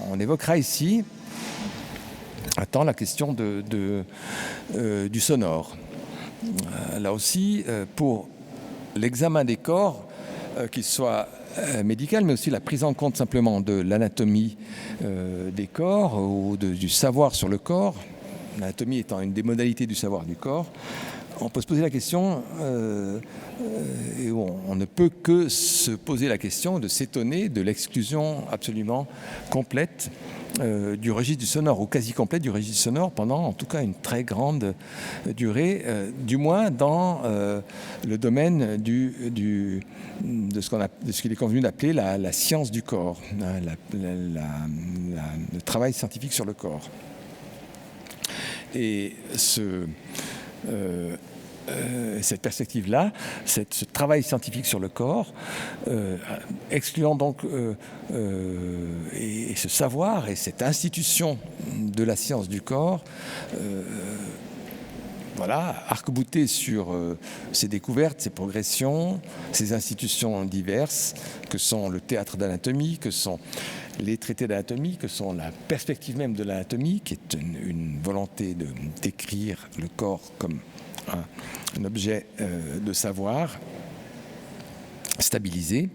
on évoquera ici la question du sonore. Là aussi, pour l'examen des corps, qu'il soit médical, mais aussi la prise en compte simplement de l'anatomie des corps ou du savoir sur le corps, l'anatomie étant une des modalités du savoir du corps, on peut se poser la question, et on ne peut que se poser la question de s'étonner de l'exclusion absolument complète du registre du sonore, ou quasi complète du registre du sonore, pendant en tout cas une très grande durée, du moins dans le domaine de ce qu'il est convenu d'appeler la science du corps, le travail scientifique sur le corps. Et cette perspective-là, ce travail scientifique sur le corps, excluant donc et ce savoir et cette institution de la science du corps, arc-bouté sur ces découvertes, ces progressions, ces institutions diverses que sont le théâtre d'anatomie, que sont les traités d'anatomie, que sont la perspective même de l'anatomie, qui est une volonté de décrire le corps comme un objet de savoir stabilisé,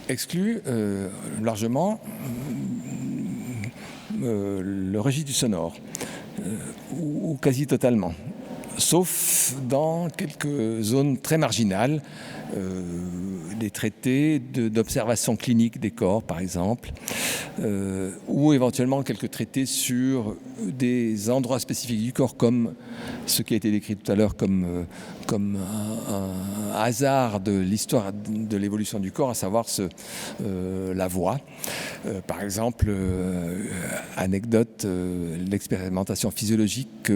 exclut largement le registre du sonore, ou quasi totalement, sauf dans quelques zones très marginales, des traités d'observation clinique des corps, par exemple, ou éventuellement quelques traités sur des endroits spécifiques du corps, comme ce qui a été décrit tout à l'heure comme un hasard de l'histoire de l'évolution du corps, à savoir la voix. Par exemple, anecdote, l'expérimentation physiologique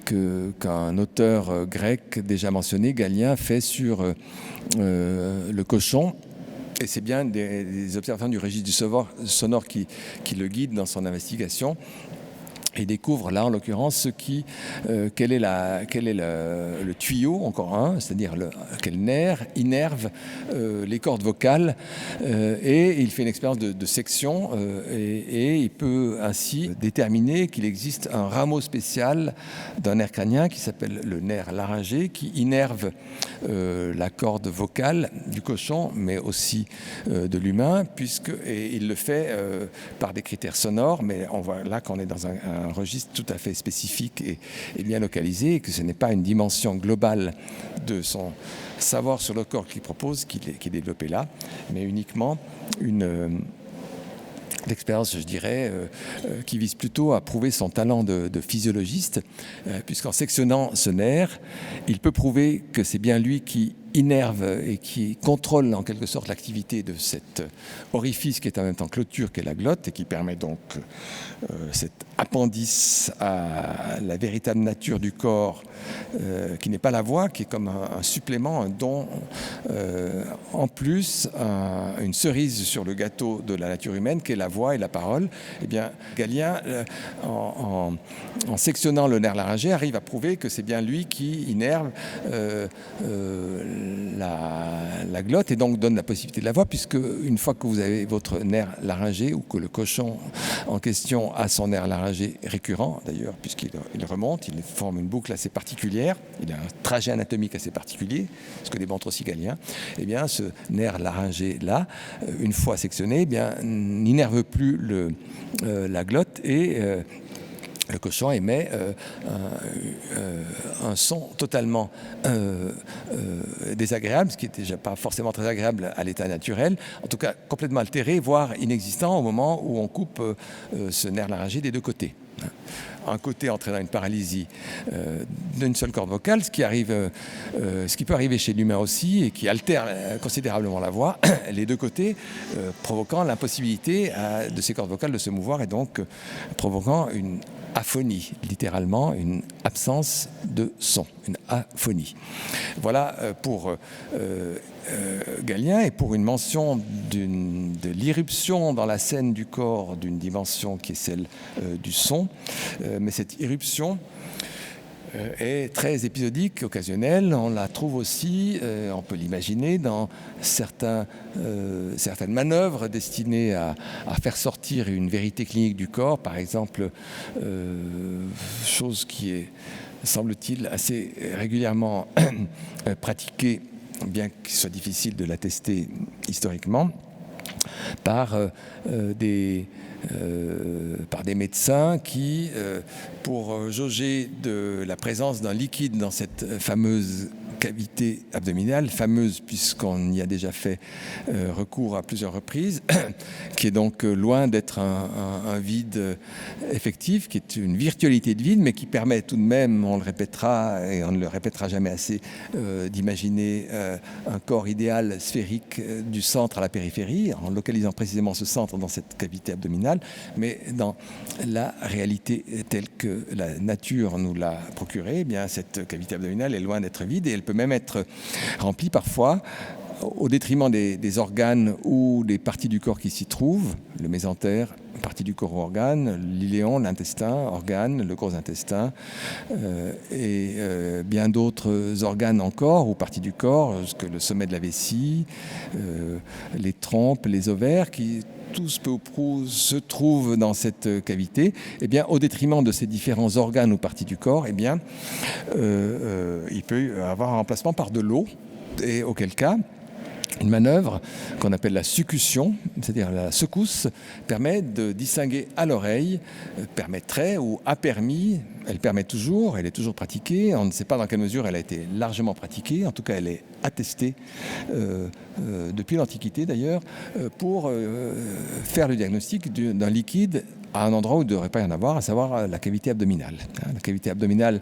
qu'un auteur grec déjà mentionné, Galien, fait sur le cochon. Et c'est bien des observateurs du registre du sonore qui le guident dans son investigation. Et découvre là, en l'occurrence, quel est le tuyau, encore un, c'est-à-dire quel nerf innerve les cordes vocales, et il fait une expérience de section, et il peut ainsi déterminer qu'il existe un rameau spécial d'un nerf crânien qui s'appelle le nerf laryngé, qui innerve la corde vocale du cochon, mais aussi de l'humain, et il le fait par des critères sonores, mais on voit là qu'on est dans un registre tout à fait spécifique et bien localisé, et que ce n'est pas une dimension globale de son savoir sur le corps qu'il propose, qui est développé là, mais uniquement une l'expérience, je dirais, qui vise plutôt à prouver son talent de physiologiste, puisqu'en sectionnant ce nerf, il peut prouver que c'est bien lui qui innerve et qui contrôle en quelque sorte l'activité de cet orifice qui est en même temps clôture qu'est la glotte, et qui permet donc cet appendice à la véritable nature du corps, qui n'est pas la voix, qui est comme un supplément, un don, en plus une cerise sur le gâteau de la nature humaine, qui est la voix et la parole. Eh bien, Galien, en sectionnant le nerf laryngé, arrive à prouver que c'est bien lui qui innerve la glotte, et donc donne la possibilité de la voix, puisque une fois que vous avez votre nerf laryngé, ou que le cochon en question a son nerf laryngé récurrent, d'ailleurs, puisqu'il remonte, il forme une boucle assez particulière, il a un trajet anatomique assez particulier, ce que démontre aussi Galien, eh bien, ce nerf laryngé-là, une fois sectionné, eh bien, n'innerve plus la glotte, et le cochon émet un son totalement désagréable, ce qui n'était déjà pas forcément très agréable à l'état naturel, en tout cas complètement altéré, voire inexistant au moment où on coupe ce nerf laryngé des deux côtés. Un côté entraînant une paralysie d'une seule corde vocale, ce qui peut arriver chez l'humain aussi, et qui altère considérablement la voix, les deux côtés provoquant l'impossibilité de ces cordes vocales de se mouvoir, et donc provoquant une aphonie, littéralement une absence de son, une aphonie. Voilà pour Galien, et pour une mention de l'irruption dans la scène du corps d'une dimension qui est celle du son. Mais cette irruption est très épisodique, occasionnelle. On la trouve aussi, on peut l'imaginer, dans certaines manœuvres destinées à faire sortir une vérité clinique du corps, par exemple, chose qui est, semble-t-il, assez régulièrement pratiquée, bien qu'il soit difficile de l'attester historiquement, par des médecins qui, pour jauger de la présence d'un liquide dans cette fameuse cavité abdominale, fameuse puisqu'on y a déjà fait recours à plusieurs reprises, qui est donc loin d'être un vide effectif, qui est une virtualité de vide, mais qui permet tout de même, on le répétera et on ne le répétera jamais assez, d'imaginer un corps idéal sphérique du centre à la périphérie, en localisant précisément ce centre dans cette cavité abdominale, mais dans la réalité telle que la nature nous l'a procurée, eh bien cette cavité abdominale est loin d'être vide et elle peut même être remplie parfois au détriment des organes ou des parties du corps qui s'y trouvent, le mésentère, partie du corps ou organe, l'iléon, l'intestin, organe, le gros intestin, et bien d'autres organes encore ou parties du corps, que le sommet de la vessie, les trompes, les ovaires, qui tous peu ou prou se trouvent dans cette cavité, eh bien, au détriment de ces différents organes ou parties du corps, eh bien, il peut y avoir un remplacement par de l'eau, et auquel cas, une manœuvre qu'on appelle la succution, c'est-à-dire la secousse, permet de distinguer à l'oreille, permettrait ou a permis, elle permet toujours, elle est toujours pratiquée, on ne sait pas dans quelle mesure elle a été largement pratiquée, en tout cas elle est attestée depuis l'Antiquité d'ailleurs, pour faire le diagnostic d'un liquide à un endroit où il ne devrait pas y en avoir, à savoir la cavité abdominale. La cavité abdominale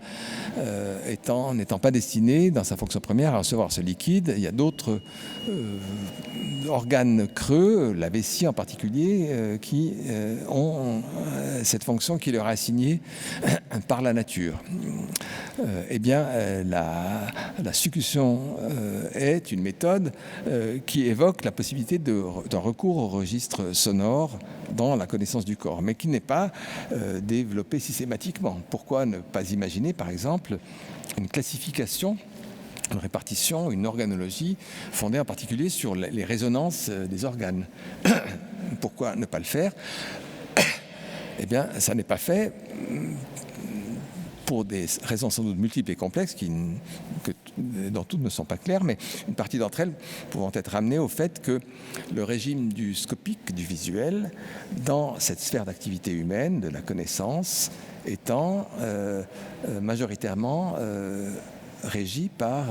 n'étant pas destinée, dans sa fonction première, à recevoir ce liquide, il y a d'autres organes creux, la vessie en particulier, qui ont cette fonction qui leur est assignée par la nature. Eh bien, la succution est une méthode qui évoque la possibilité d'un recours au registre sonore dans la connaissance du corps, mais qui n'est pas développée systématiquement. Pourquoi ne pas imaginer, par exemple, une classification, une répartition, une organologie fondée en particulier sur les résonances des organes? Pourquoi ne pas le faire? Eh bien, ça n'est pas fait pour des raisons sans doute multiples et complexes dont toutes ne sont pas claires, mais une partie d'entre elles pouvant être ramenées au fait que le régime du scopique, du visuel, dans cette sphère d'activité humaine, de la connaissance, étant majoritairement régi par,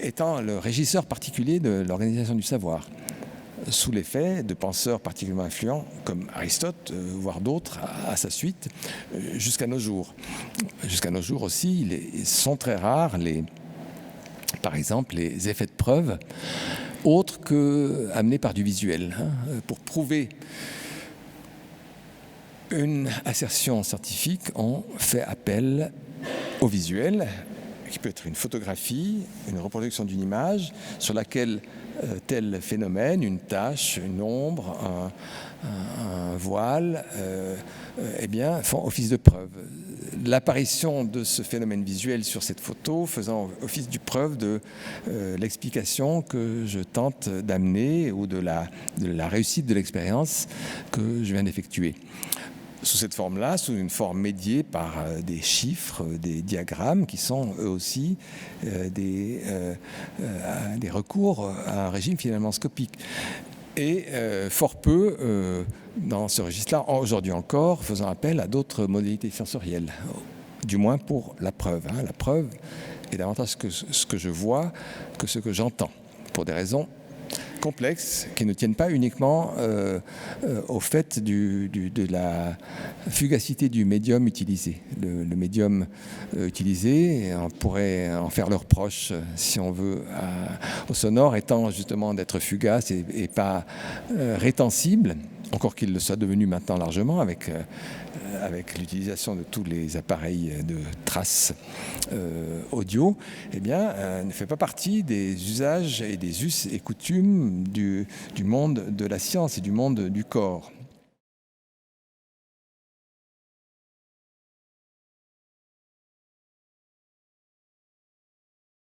étant le régisseur particulier de l'organisation du savoir, sous l'effet de penseurs particulièrement influents comme Aristote, voire d'autres à sa suite, jusqu'à nos jours. Jusqu'à nos jours aussi, ils sont très rares, par exemple, les effets de preuve, autres qu'amenés par du visuel. Pour prouver une assertion scientifique, on fait appel au visuel, qui peut être une photographie, une reproduction d'une image, sur laquelle tel phénomène, une tache, une ombre, un voile, eh bien, font office de preuve. L'apparition de ce phénomène visuel sur cette photo faisant office de preuve de l'explication que je tente d'amener ou de la réussite de l'expérience que je viens d'effectuer. Sous cette forme-là, sous une forme médiée par des chiffres, des diagrammes qui sont eux aussi des recours à un régime finalement scopique. Et fort peu, dans ce registre-là, aujourd'hui encore, faisant appel à d'autres modalités sensorielles, du moins pour la preuve. La preuve est davantage ce que je vois que ce que j'entends, pour des raisons complexes qui ne tiennent pas uniquement au fait de la fugacité du médium utilisé. Le médium utilisé, on pourrait en faire le reproche, si on veut, au sonore, étant justement d'être fugace et pas rétensible, encore qu'il le soit devenu maintenant largement avec l'utilisation de tous les appareils de traces audio, eh bien, ne fait pas partie des usages et des us et coutumes du monde de la science et du monde du corps.